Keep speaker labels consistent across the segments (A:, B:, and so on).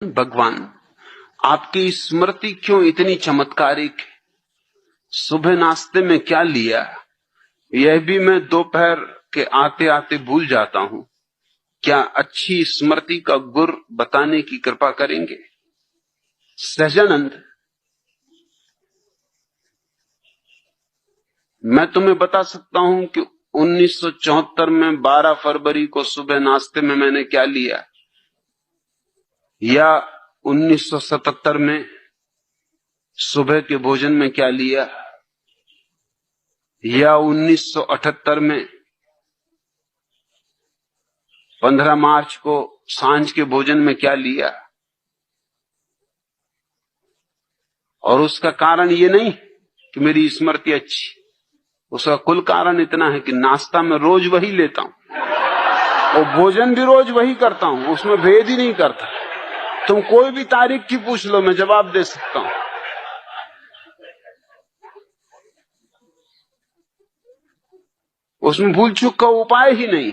A: भगवान, आपकी स्मृति क्यों इतनी चमत्कारिक है? सुबह नाश्ते में क्या लिया, यह भी मैं दोपहर के आते आते भूल जाता हूं। क्या अच्छी स्मृति का गुर बताने की कृपा करेंगे? सहजानंद, मैं तुम्हें बता सकता हूं कि 1974 में 12 फरवरी को सुबह नाश्ते में मैंने क्या लिया, या 1977 में सुबह के भोजन में क्या लिया, या 1978 में 15 मार्च को सांझ के भोजन में क्या लिया। और उसका कारण ये नहीं कि मेरी स्मृति अच्छी, उसका कुल कारण इतना है कि नाश्ता मैं रोज वही लेता हूं और भोजन भी रोज वही करता हूं, उसमें भेद ही नहीं करता। तुम कोई भी तारीख की पूछ लो, मैं जवाब दे सकता हूं। उसमें भूल चूक का उपाय ही नहीं।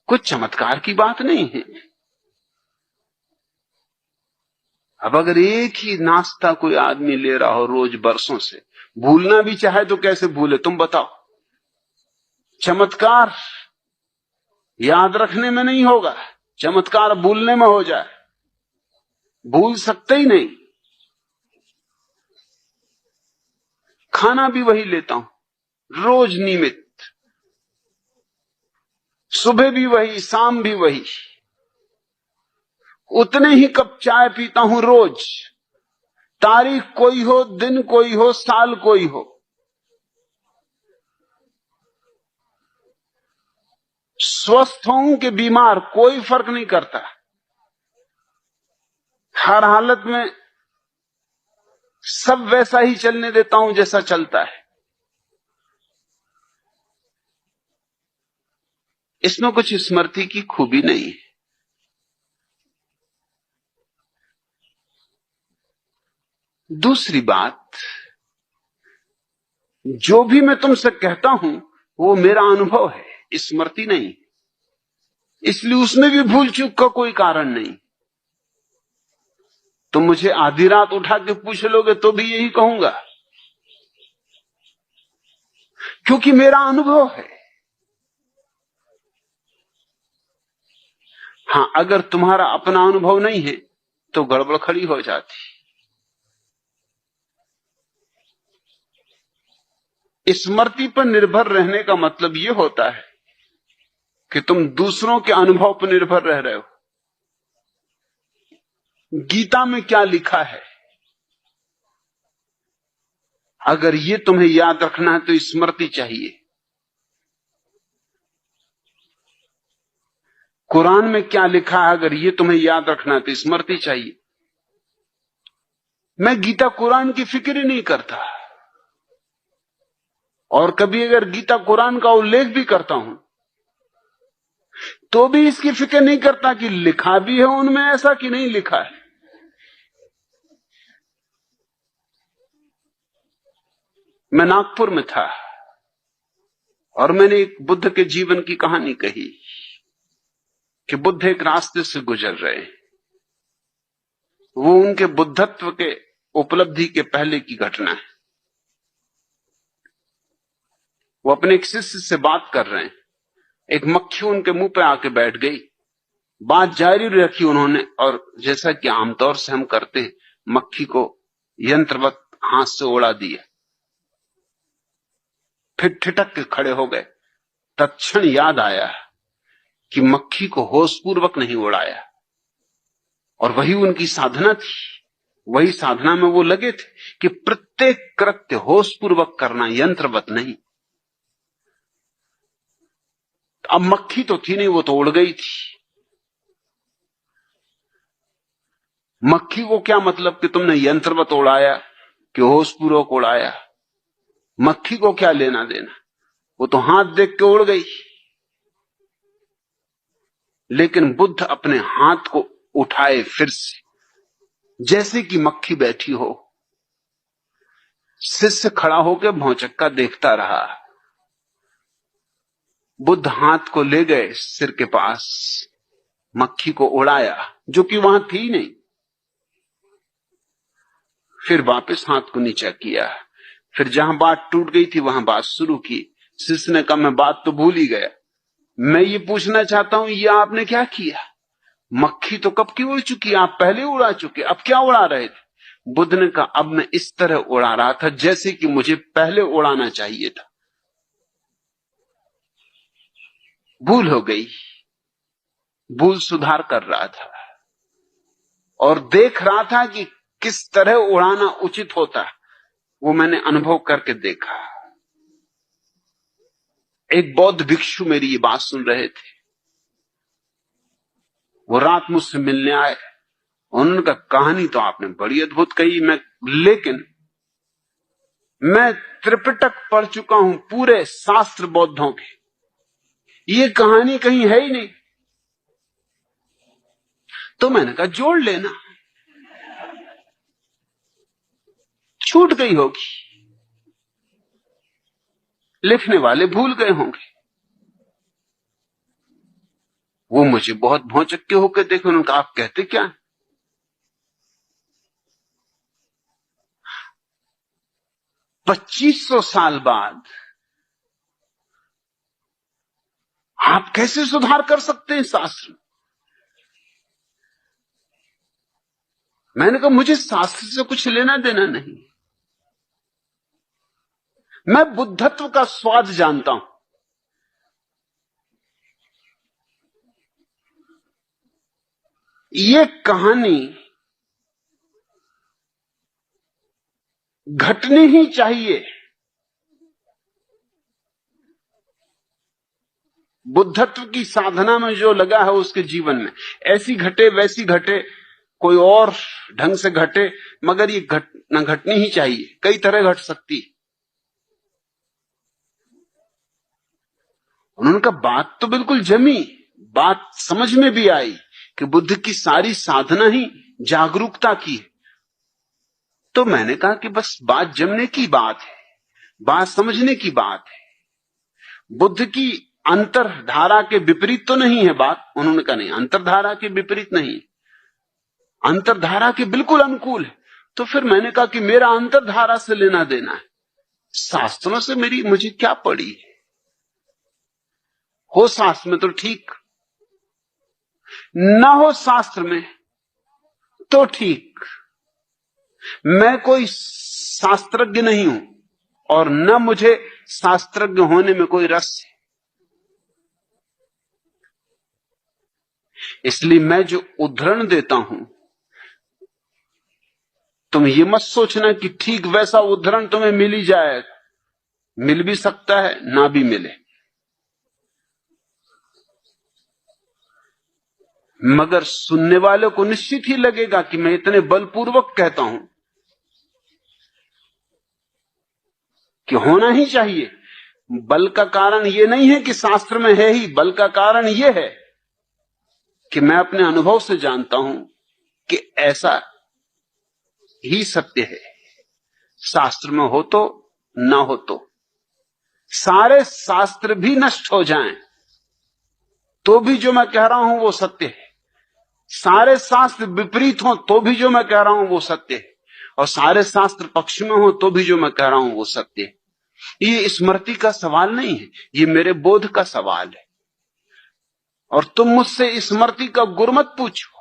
A: कुछ चमत्कार की बात नहीं है। अब अगर एक ही नाश्ता कोई आदमी ले रहा हो रोज बरसों से, भूलना भी चाहे तो कैसे भूले? तुम बताओ। चमत्कार याद रखने में नहीं होगा, चमत्कार भूलने में हो जाए। भूल सकते ही नहीं। खाना भी वही लेता हूं रोज नियमित, सुबह भी वही, शाम भी वही। उतने ही कप चाय पीता हूं रोज, तारीख कोई हो, दिन कोई हो, साल कोई हो। स्वस्थ हूं कि बीमार, कोई फर्क नहीं करता। हर हालत में सब वैसा ही चलने देता हूं जैसा चलता है। इसमें कुछ स्मृति की खूबी नहीं है। दूसरी बात, जो भी मैं तुमसे कहता हूं वो मेरा अनुभव है, स्मृति नहीं। इसलिए उसमें भी भूल चूक का कोई कारण नहीं। तुम मुझे आधी रात उठा के पूछ लोगे तो भी यही कहूंगा, क्योंकि मेरा अनुभव है। हां, अगर तुम्हारा अपना अनुभव नहीं है तो गड़बड़ खड़ी हो जाती। स्मृति पर निर्भर रहने का मतलब यह होता है कि तुम दूसरों के अनुभव पर निर्भर रह रहे हो। गीता में क्या लिखा है, अगर ये तुम्हें याद रखना है तो स्मृति चाहिए। कुरान में क्या लिखा है, अगर ये तुम्हें याद रखना है तो स्मृति चाहिए। मैं गीता कुरान की फिक्र ही नहीं करता, और कभी अगर गीता कुरान का उल्लेख भी करता हूं तो भी इसकी फिक्र नहीं करता कि लिखा भी है उनमें ऐसा कि नहीं लिखा है। मैं नागपुर में था और मैंने एक बुद्ध के जीवन की कहानी कही कि बुद्ध एक रास्ते से गुजर रहे हैं। वो उनके बुद्धत्व के उपलब्धि के पहले की घटना है। वो अपने एक शिष्य से बात कर रहे हैं, एक मक्खी उनके मुंह पे आके बैठ गई। बात जारी रखी उन्होंने, और जैसा कि आमतौर से हम करते हैं, मक्खी को यंत्रवत हाथ से उड़ा दिया। फिर ठिठक के खड़े हो गए। तत्क्षण याद आया कि मक्खी को होशपूर्वक नहीं उड़ाया, और वही उनकी साधना थी। वही साधना में वो लगे थे कि प्रत्येक कृत्य होशपूर्वक करना, यंत्रवत नहीं। अब मक्खी तो थी नहीं, वो तो उड़ गई थी। मक्खी को क्या मतलब कि तुमने यंत्रवत उड़ाया कि होशपूर्वक उड़ाया? मक्खी को क्या लेना देना, वो तो हाथ देख के उड़ गई। लेकिन बुद्ध अपने हाथ को उठाए फिर से, जैसे कि मक्खी बैठी हो। शिष्य खड़ा होकर भौचक्का देखता रहा। बुद्ध हाथ को ले गए सिर के पास, मक्खी को उड़ाया जो कि वहां थी नहीं, फिर वापस हाथ को नीचा किया, फिर जहां बात टूट गई थी वहां बात शुरू की। शिष्य ने कहा मैं बात तो भूल ही गया, मैं ये पूछना चाहता हूं ये आपने क्या किया? मक्खी तो कब की उड़ चुकी, आप पहले उड़ा चुके, अब क्या उड़ा रहे थे? बुद्ध ने कहा अब मैं इस तरह उड़ा रहा था जैसे कि मुझे पहले उड़ाना चाहिए था, भूल हो गई, भूल सुधार कर रहा था और देख रहा था कि किस तरह उड़ाना उचित होता, वो मैंने अनुभव करके देखा। एक बौद्ध भिक्षु मेरी ये बात सुन रहे थे, वो रात मुझसे मिलने आए, उन्होंने कहा कहानी तो आपने बड़ी अद्भुत कही, लेकिन मैं त्रिपिटक पढ़ चुका हूं, पूरे शास्त्र बौद्धों के, ये कहानी कहीं है ही नहीं। तो मैंने कहा जोड़ लेना, छूट गई होगी, लिखने वाले भूल गए होंगे। वो मुझे बहुत भौचक्के होकर देखे, उन्होंने कहा आप कहते क्या? 2500 साल बाद आप कैसे सुधार कर सकते हैं शास्त्र? मैंने कहा मुझे शास्त्र से कुछ लेना देना नहीं, मैं बुद्धत्व का स्वाद जानता हूं। ये कहानी घटनी ही चाहिए, बुद्धत्व की साधना में जो लगा है उसके जीवन में ऐसी घटे वैसी घटे, कोई और ढंग से घटे, मगर ये न घटनी ही चाहिए, कई तरह घट सकती। उन्होंने कहा बात तो बिल्कुल जमी, बात समझ में भी आई कि बुद्ध की सारी साधना ही जागरूकता की है। तो मैंने कहा कि बस बात जमने की बात है, बात समझने की बात है, बुद्ध की अंतरधारा के विपरीत तो नहीं है बात। उन्होंने कहा नहीं, अंतरधारा के विपरीत नहीं, अंतरधारा के बिल्कुल अनुकूल है। तो फिर मैंने कहा कि मेरा अंतरधारा से लेना देना है, शास्त्रों से मुझे क्या पड़ी है? हो शास्त्र में तो ठीक, ना हो शास्त्र में तो ठीक। मैं कोई शास्त्रज्ञ नहीं हूं और न मुझे शास्त्रज्ञ होने में कोई रस है, इसलिए मैं जो उद्धरण देता हूं तुम ये मत सोचना कि ठीक वैसा उद्धरण तुम्हें मिल ही जाएगा, मिल भी सकता है ना भी मिले, मगर सुनने वाले को निश्चित ही लगेगा कि मैं इतने बलपूर्वक कहता हूं कि होना ही चाहिए। बल का कारण यह नहीं है कि शास्त्र में है ही, बल का कारण यह है कि मैं अपने अनुभव से जानता हूं कि ऐसा ही सत्य है, शास्त्र में हो तो ना हो तो, सारे शास्त्र भी नष्ट हो जाएं तो भी जो मैं कह रहा हूं वो सत्य है, सारे शास्त्र विपरीत हो तो भी जो मैं कह रहा हूं वो सत्य है, और सारे शास्त्र पक्ष में हो तो भी जो मैं कह रहा हूं वो सत्य है। ये स्मृति का सवाल नहीं है, ये मेरे बोध का सवाल है। और तुम मुझसे स्मृति का गुर मत पूछो,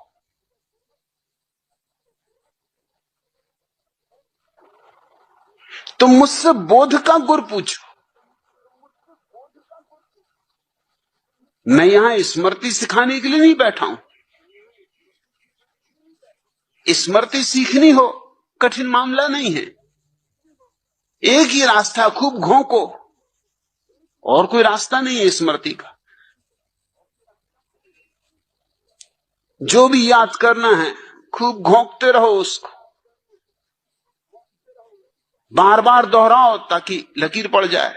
A: तुम मुझसे बोध का गुर पूछो। मैं यहां स्मृति सिखाने के लिए नहीं बैठा हूं, स्मृति सीखनी हो कठिन मामला नहीं है, एक ही रास्ता, खूब घोंको, और कोई रास्ता नहीं है स्मृति का। जो भी याद करना है खूब घोंकते रहो उसको, बार बार दोहराओ ताकि लकीर पड़ जाए।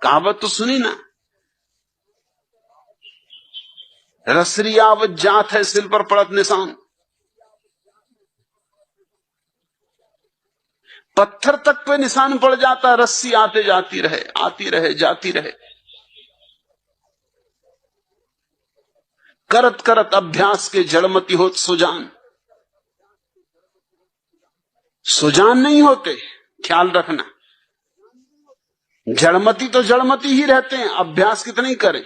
A: कहावत तो सुनी ना, रसरी आवत जात है सिल पर पड़त निशान, पत्थर तक पे निशान पड़ जाता, रस्सी आते जाती रहे, आती रहे, जाती रहे। करत करत अभ्यास के जड़मती होत सुजान। सुजान नहीं होते, ख्याल रखना। जड़मती तो जड़मती ही रहते हैं, अभ्यास कितना ही करें।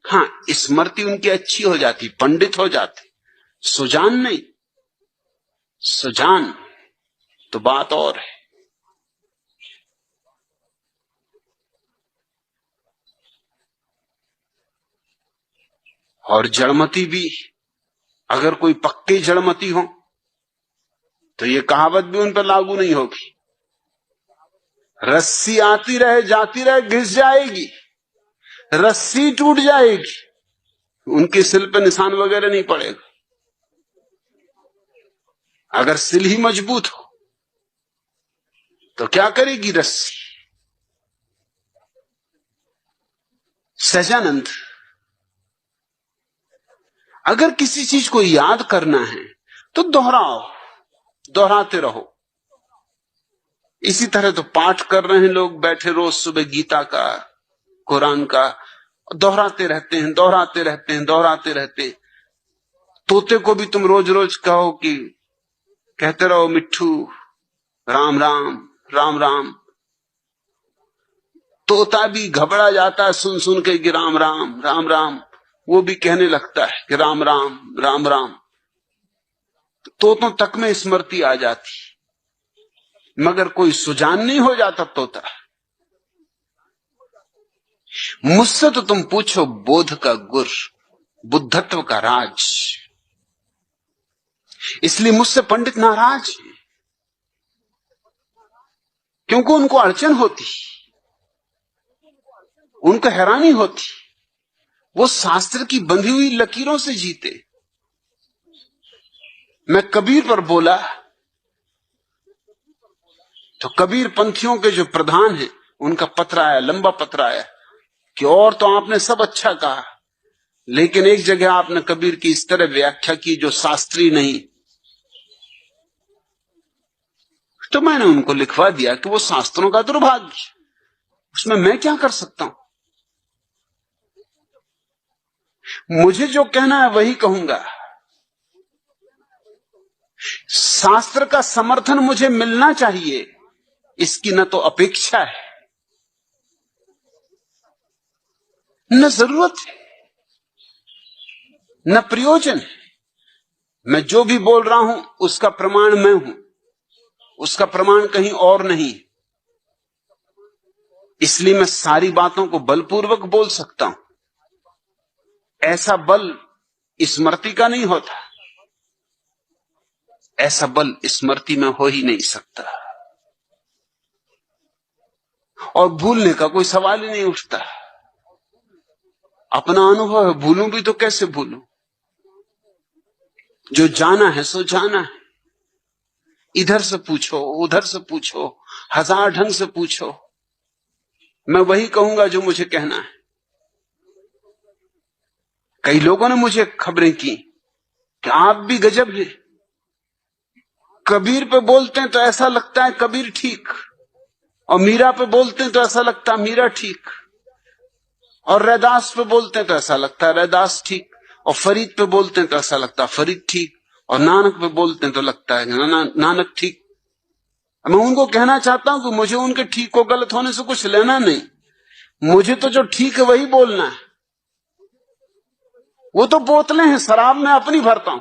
A: हाँ, स्मृति उनकी अच्छी हो जाती, पंडित हो जाते, सुजान नहीं। सुजान तो बात और है। और जड़मती भी, अगर कोई पक्के जड़मती हो तो ये कहावत भी उन पर लागू नहीं होगी। रस्सी आती रहे जाती रहे, घिस जाएगी, रस्सी टूट जाएगी, उनके सिल पे निशान वगैरह नहीं पड़ेगा। अगर सिल ही मजबूत हो तो क्या करेगी रस्सी। सहजानंद, अगर किसी चीज को याद करना है तो दोहराओ, दोहराते रहो। इसी तरह तो पाठ कर रहे हैं लोग बैठे रोज सुबह गीता का, कुरान का, दोहराते रहते हैं, दोहराते रहते हैं, दोहराते रहते हैं। तोते को भी तुम रोज रोज कहो कि कहते रहो मिट्ठू राम राम राम राम, तोता भी घबरा जाता है सुन सुन के कि राम राम राम राम, वो भी कहने लगता है कि राम राम राम राम। तोतों तक में स्मृति आ जाती, मगर कोई सुजान नहीं हो जाता तोता। मुझसे तो तुम पूछो बोध का गुर, बुद्धत्व का राज। इसलिए मुझसे पंडित नाराज है, क्योंकि उनको अड़चन होती, उनको हैरानी होती। वो शास्त्र की बंधी हुई लकीरों से जीते। मैं कबीर पर बोला तो कबीर पंथियों के जो प्रधान हैं उनका पत्र आया, लंबा पत्र आया कि और तो आपने सब अच्छा कहा, लेकिन एक जगह आपने कबीर की इस तरह व्याख्या की जो शास्त्रीय नहीं। तो मैंने उनको लिखवा दिया कि वो शास्त्रों का दुर्भाग्य, उसमें मैं क्या कर सकता हूं। मुझे जो कहना है वही कहूंगा। शास्त्र का समर्थन मुझे मिलना चाहिए, इसकी न तो अपेक्षा है न जरूरत है न प्रयोजन है। मैं जो भी बोल रहा हूं उसका प्रमाण मैं हूं, उसका प्रमाण कहीं और नहीं। इसलिए मैं सारी बातों को बलपूर्वक बोल सकता हूं। ऐसा बल स्मृति का नहीं होता, ऐसा बल स्मृति में हो ही नहीं सकता, और भूलने का कोई सवाल ही नहीं उठता। अपना अनुभव है, भूलूं भी तो कैसे भूलूं। जो जाना है सो जाना है। इधर से पूछो, उधर से पूछो, हजार ढंग से पूछो, मैं वही कहूंगा जो मुझे कहना है। कई लोगों ने मुझे खबरें की कि आप भी गजब हैं, कबीर पे बोलते हैं तो ऐसा लगता है कबीर ठीक, और मीरा पे बोलते हैं तो ऐसा लगता है मीरा ठीक, और रैदास पे बोलते हैं तो ऐसा लगता है रैदास ठीक, और फरीद पे बोलते हैं तो ऐसा लगता है फरीद ठीक, और नानक पे बोलते हैं तो लगता है नानक ठीक। मैं उनको कहना चाहता हूं कि मुझे उनके ठीक को गलत होने से कुछ लेना नहीं, मुझे तो जो ठीक है वही बोलना है। वो तो बोतलें हैं, शराब में अपनी भरता हूं।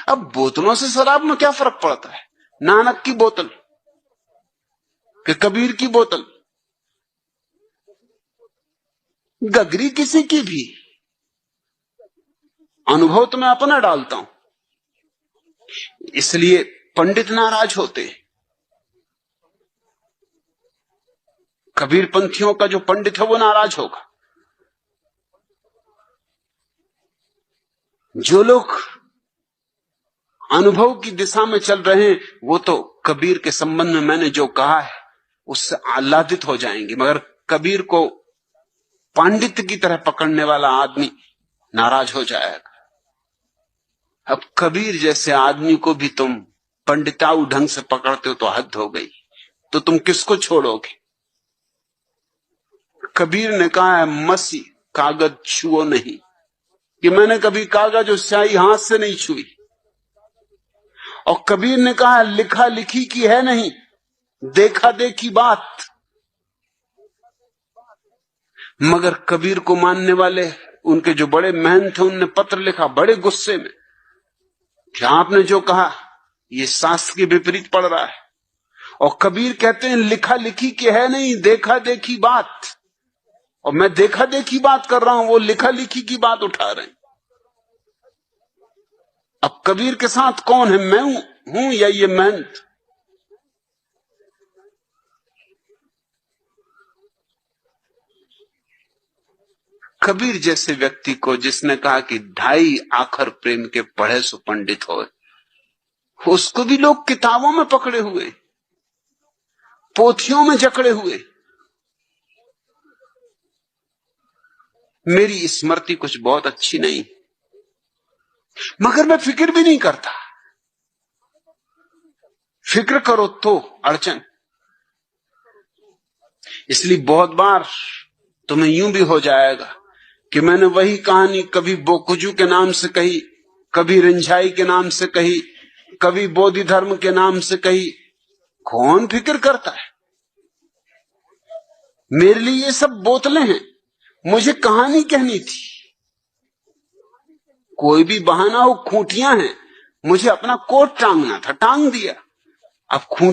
A: अब बोतलों से शराब में क्या फर्क पड़ता है। नानक की बोतल कि कबीर की बोतल, गगरी किसी की भी, अनुभव तो मैं अपना डालता हूं। इसलिए पंडित नाराज होते। कबीर पंथियों का जो पंडित है वो नाराज होगा। जो लोग अनुभव की दिशा में चल रहे हैं वो तो कबीर के संबंध में मैंने जो कहा है उससे आह्लादित हो जाएंगे, मगर कबीर को पांडित्य की तरह पकड़ने वाला आदमी नाराज हो जाएगा। अब कबीर जैसे आदमी को भी तुम पंडिताऊ ढंग से पकड़ते हो तो हद हो गई। तो तुम किसको छोड़ोगे। कबीर ने कहा है मसी कागज छुओ नहीं, कि मैंने कभी कागज और स्याही हाथ से नहीं छुई। और कबीर ने कहा लिखा लिखी की है नहीं, देखा देखी बात। मगर कबीर को मानने वाले उनके जो बड़े महंत थे, उनने पत्र लिखा बड़े गुस्से में कि आपने जो कहा ये शास्त्र के विपरीत पड़ रहा है। और कबीर कहते हैं लिखा लिखी की है नहीं, देखा देखी बात। और मैं देखा देखी बात कर रहा हूं, वो लिखा लिखी की बात उठा रहे हैं। अब कबीर के साथ कौन है, मैं हूं या ये महंत? कबीर जैसे व्यक्ति को, जिसने कहा कि ढाई आखर प्रेम के पढ़े सो पंडित हो, उसको भी लोग किताबों में पकड़े हुए, पोथियों में जकड़े हुए। मेरी स्मृति कुछ बहुत अच्छी नहीं, मगर मैं फिक्र भी नहीं करता। फिक्र करो तो अड़चन। इसलिए बहुत बार तुम्हें यूं भी हो जाएगा कि मैंने वही कहानी कभी बोकुजू के नाम से कही, कभी रिंझाई के नाम से कही, कभी बोधि धर्म के नाम से कही। कौन फिक्र करता है? मेरे लिए ये सब बोतलें हैं, मुझे कहानी कहनी थी। कोई भी बहाना हो, खूंटियां हैं, मुझे अपना कोट टांगना था, टांग दिया। अब खूंटी